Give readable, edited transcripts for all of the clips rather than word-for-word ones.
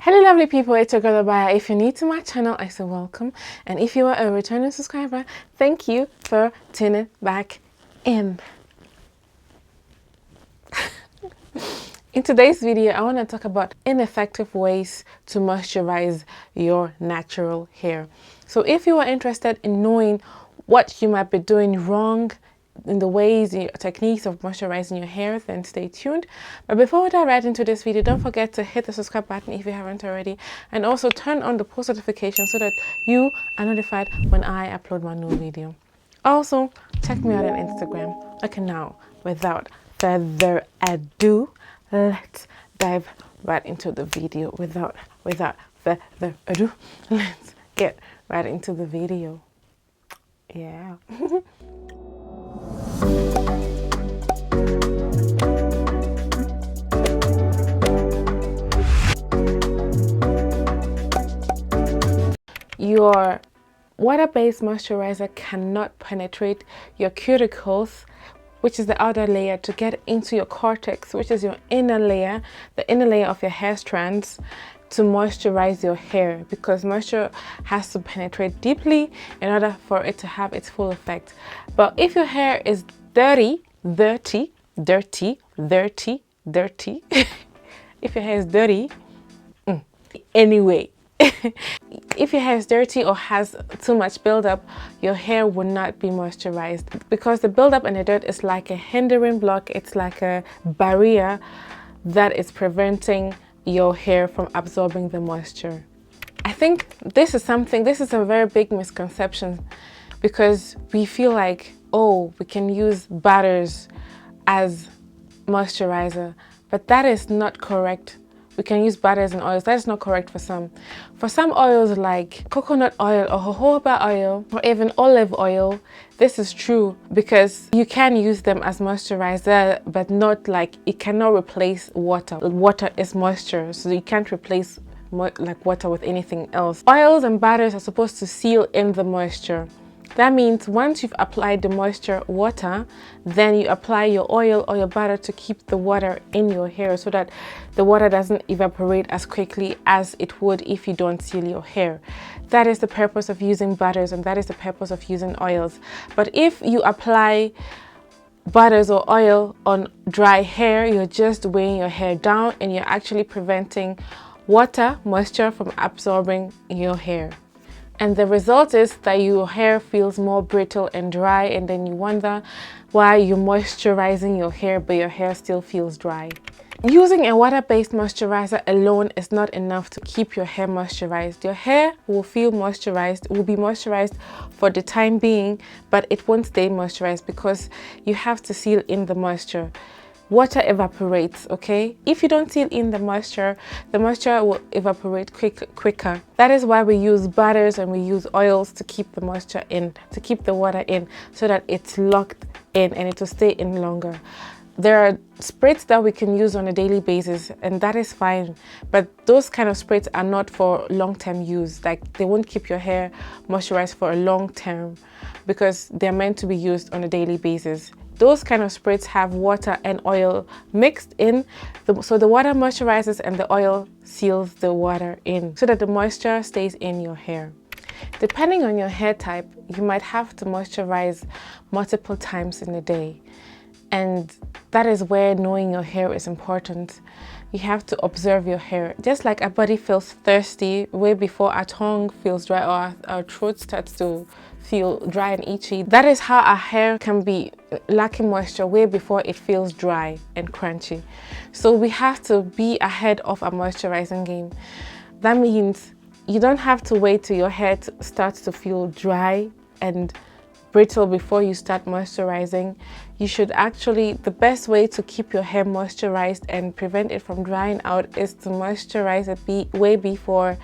Hello lovely people, it's your girl Obaa Yaa. If you're new to my channel, I say welcome, and if you are a returning subscriber, thank you for tuning back in. In today's video, I want to talk about ineffective ways to moisturize your natural hair. So if you are interested in knowing what you might be doing wrong in the ways, techniques of moisturizing your hair, then stay tuned. But before we dive right into this video, don't forget to hit the subscribe button if you haven't already, and also turn on the post notification so that you are notified when I upload my new video. Also, check me out on Instagram. Okay, now without further ado, let's dive right into the video. Without further ado, let's get right into the video. Yeah. Your water-based moisturizer cannot penetrate your cuticles, which is the outer layer, to get into your cortex, which is your inner layer, the inner layer of your hair strands, to moisturize your hair, because moisture has to penetrate deeply in order for it to have its full effect. But if your hair is dirty, if your hair is dirty, anyway, if your hair is dirty or has too much buildup, your hair will not be moisturized, because the buildup and the dirt is like a hindering block. It's like a barrier that is preventing your hair from absorbing the moisture. I think this is a very big misconception, because we feel like, oh, we can use butters as moisturizer, but that is not correct. We can use butters and oils. That is not correct for some. For some oils like coconut oil or jojoba oil or even olive oil, this is true, because you can use them as moisturizer, but not like, it cannot replace water. Water is moisture, so you can't replace like water with anything else. Oils and butters are supposed to seal in the moisture. That means once you've applied the moisture water, then you apply your oil or your butter to keep the water in your hair, so that the water doesn't evaporate as quickly as it would if you don't seal your hair. That is the purpose of using butters, and that is the purpose of using oils. But if you apply butters or oil on dry hair, you're just weighing your hair down, and you're actually preventing moisture from absorbing your hair. And the result is that your hair feels more brittle and dry, and then you wonder why you're moisturizing your hair but your hair still feels dry. Using a water-based moisturizer alone is not enough to keep your hair moisturized. Your hair will feel moisturized, will be moisturized for the time being, but it won't stay moisturized, because you have to seal in the moisture. Water evaporates, okay? If you don't seal in the moisture will evaporate quicker. That is why we use butters and we use oils to keep the moisture in, to keep the water in, so that it's locked in and it will stay in longer. There are sprays that we can use on a daily basis, and that is fine, but those kind of sprays are not for long-term use. Like, they won't keep your hair moisturized for a long term, because they're meant to be used on a daily basis. Those kind of sprays have water and oil mixed in, so the water moisturizes and the oil seals the water in, so that the moisture stays in your hair. Depending on your hair type, you might have to moisturize multiple times in a day. And that is where knowing your hair is important. You have to observe your hair. Just like our body feels thirsty way before our tongue feels dry, or our throat starts to feel dry and itchy, that is how our hair can be lacking moisture way before it feels dry and crunchy. So we have to be ahead of our moisturizing game. That means you don't have to wait till your hair starts to feel dry and brittle before you start moisturizing. You should actually, the best way to keep your hair moisturized and prevent it from drying out is to moisturize it way before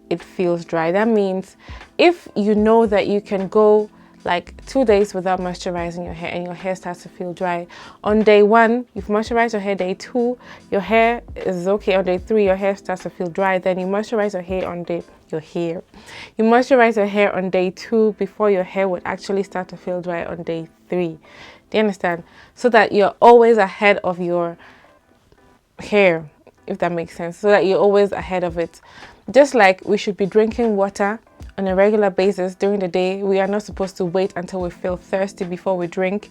it feels dry. That means if you know that you can go like 2 days without moisturizing your hair and your hair starts to feel dry, on day 1 you've moisturized your hair, day 2 your hair is okay, on day 3 your hair starts to feel dry, then you moisturize your hair on day you moisturize your hair on day 2 before your hair would actually start to feel dry on day 3. Do you understand? So that you're always ahead of your hair. if that makes sense, so that you're always ahead of it. Just like we should be drinking water on a regular basis during the day, we are not supposed to wait until we feel thirsty before we drink,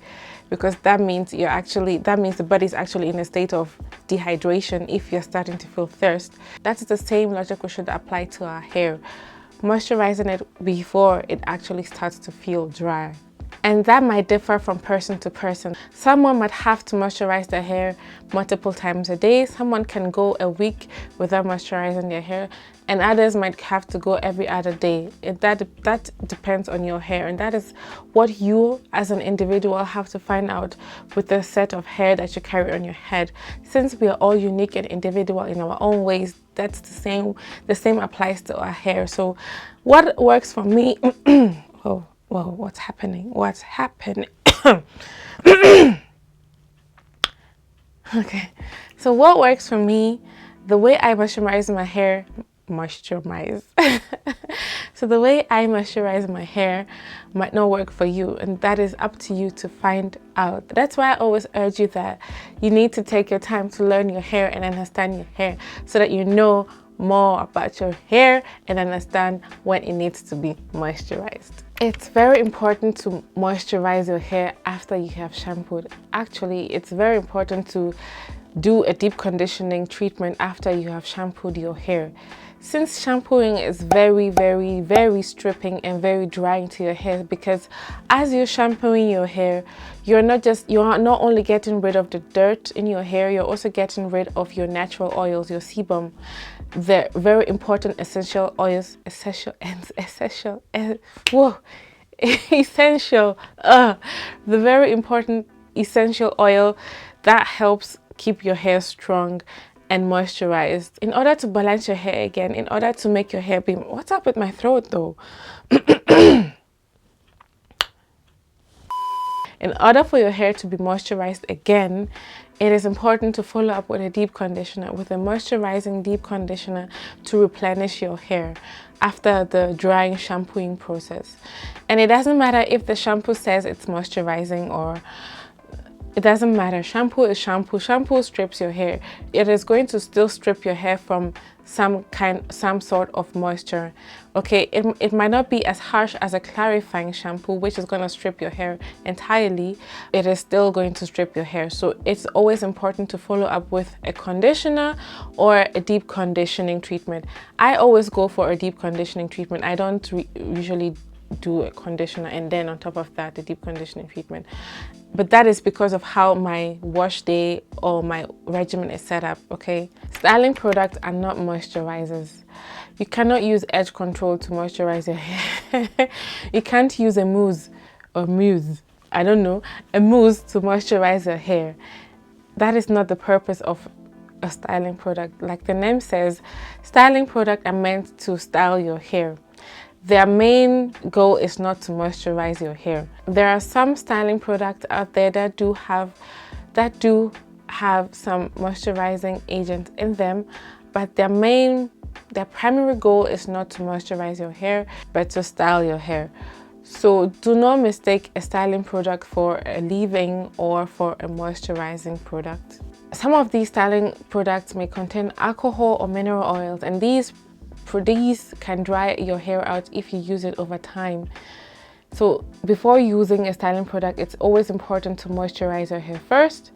because that means the body's actually in a state of dehydration if you're starting to feel thirst. That's the same logic we should apply to our hair. Moisturizing it before it actually starts to feel dry. And that might differ from person to person. Someone might have to moisturize their hair multiple times a day. Someone can go a week without moisturizing their hair, and others might have to go every other day. That depends on your hair, and that is what you as an individual have to find out with the set of hair that you carry on your head. Since we are all unique and individual in our own ways, that's the same applies to our hair. So what works for me oh, whoa, what's happening? What's happening? Okay, so what works for me, the way I moisturize my hair, so the way I moisturize my hair might not work for you, and that is up to you to find out. That's why I always urge you that you need to take your time to learn your hair and understand your hair, so that you know more about your hair and understand when it needs to be moisturized. It's very important to moisturize your hair after you have shampooed. Actually, it's very important to do a deep conditioning treatment after you have shampooed your hair. Since shampooing is very, very, very stripping and very drying to your hair, because as you're shampooing your hair, you're not only getting rid of the dirt in your hair, you're also getting rid of your natural oils, your sebum, the very important essential oils, the very important essential oil that helps keep your hair strong and moisturized. In order to balance your hair again, in order to make your hair be... What's up with my throat though? In order for your hair to be moisturized again, it is important to follow up with a deep conditioner, with a moisturizing deep conditioner to replenish your hair after the drying shampooing process. And it doesn't matter if the shampoo says it's moisturizing or... It doesn't matter. Shampoo is shampoo. Shampoo strips your hair. It is going to still strip your hair from some sort of moisture. Okay, it might not be as harsh as a clarifying shampoo, which is going to strip your hair entirely. It is still going to strip your hair. So it's always important to follow up with a conditioner or a deep conditioning treatment. I always go for a deep conditioning treatment. I don't usually do a conditioner and then on top of that a deep conditioning treatment, but that is because of how my wash day or my regimen is set up. Okay, styling products are not moisturizers. You cannot use edge control to moisturize your hair. You can't use a mousse to moisturize your hair. That is not the purpose of a styling product. Like the name says, styling products are meant to style your hair. Their main goal is not to moisturize your hair. There are some styling products out there that do have some moisturizing agents in them, but their primary goal is not to moisturize your hair, but to style your hair. So do not mistake a styling product for a leave-in or for a moisturizing product. Some of these styling products may contain alcohol or mineral oils, and these can dry your hair out if you use it over time. So before using a styling product, it's always important to moisturize your hair first.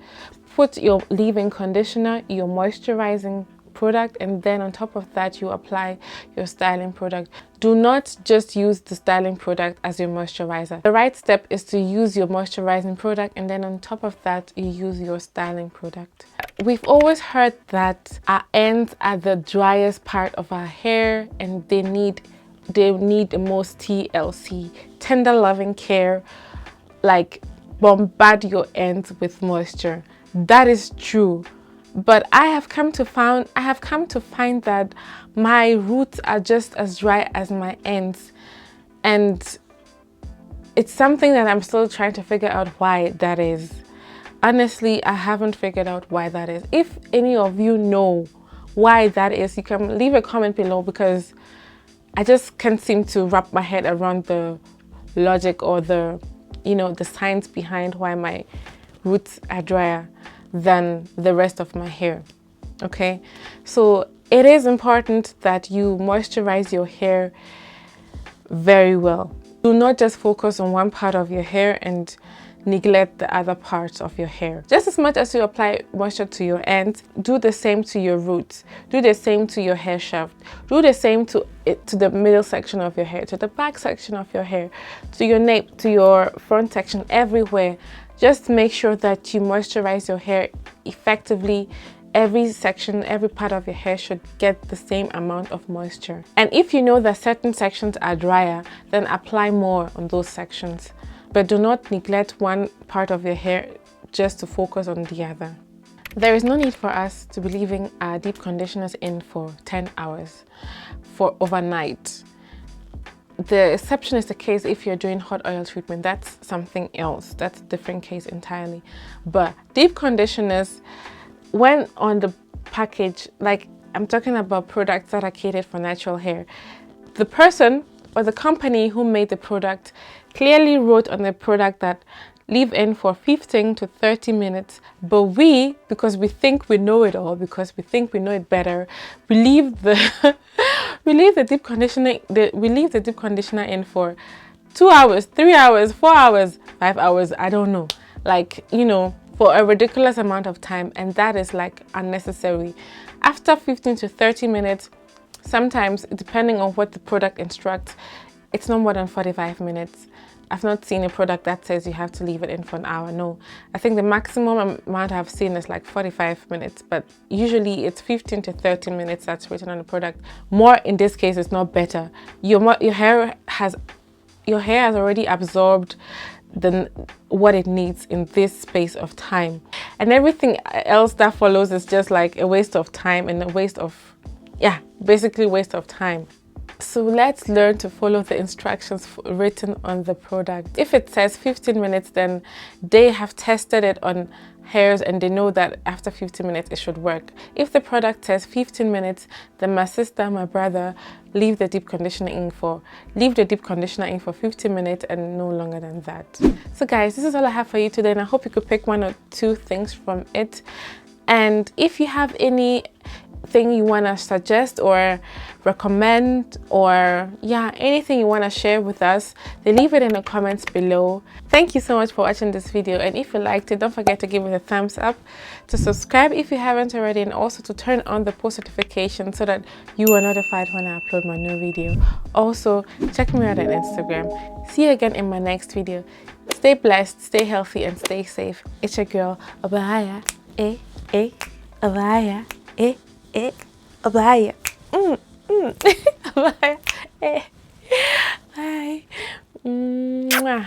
Put your leave-in conditioner, your moisturizing product, and then on top of that you apply your styling product. Do not just use the styling product as your moisturizer. The right step is to use your moisturizing product, and then on top of that you use your styling product. We've always heard that our ends are the driest part of our hair, and they need the most TLC, tender loving care, like bombard your ends with moisture. That is true. But I have come to find that my roots are just as dry as my ends, and it's something that I'm still trying to figure out why that is. Honestly, I haven't figured out why that is. If any of you know why that is, you can leave a comment below, because I just can't seem to wrap my head around the logic or the science behind why my roots are drier than the rest of my hair. Okay, so it is important that you moisturize your hair very well. Do not just focus on one part of your hair and neglect the other parts of your hair. Just as much as you apply moisture to your ends, do the same to your roots, do the same to your hair shaft, do the same to the middle section of your hair, to the back section of your hair, to your nape, to your front section, everywhere. Just make sure that you moisturize your hair effectively. Every section, every part of your hair should get the same amount of moisture. And if you know that certain sections are drier, then apply more on those sections. But do not neglect one part of your hair just to focus on the other. There is no need for us to be leaving our deep conditioners in for 10 hours for overnight. The exception is the case if you're doing hot oil treatment. That's something else. That's a different case entirely. But deep conditioners, when on the package, like I'm talking about products that are catered for natural hair, the person or the company who made the product clearly wrote on the product that leave in for 15 to 30 minutes, but we, because we think we know it all, because we think we know it better, we leave the we leave the deep conditioner in for 2 hours, 3 hours, 4 hours, 5 hours, I don't know, like, you know, for a ridiculous amount of time, and that is like unnecessary. After 15 to 30 minutes, sometimes depending on what the product instructs, it's no more than 45 minutes. I've not seen a product that says you have to leave it in for an hour. No, I think the maximum amount I've seen is like 45 minutes, but usually it's 15 to 30 minutes that's written on the product. More in this case is not better. Your hair has already absorbed what it needs in this space of time, and everything else that follows is just like a waste of time and a waste of, yeah, basically waste of time. So let's learn to follow the instructions written on the product. If it says 15 minutes, then they have tested it on hairs and they know that after 15 minutes it should work. If the product says 15 minutes, then my sister, my brother, leave the deep conditioner in for 15 minutes and no longer than that. So guys, this is all I have for you today, and I hope you could pick 1 or 2 things from it. And if you have anything you want to suggest or recommend, or yeah, anything you want to share with us, then leave it in the comments below. Thank you so much for watching this video, and if you liked it, don't forget to give it a thumbs up, to subscribe if you haven't already, and also to turn on the post notification so that you are notified when I upload my new video. Also, check me out on Instagram. See you again in my next video. Stay blessed, stay healthy, and stay safe. It's your girl, Obaa Yaa, Obaa Yaa, Obaa Yaa. Obaa Yaa. Bye. Mwah.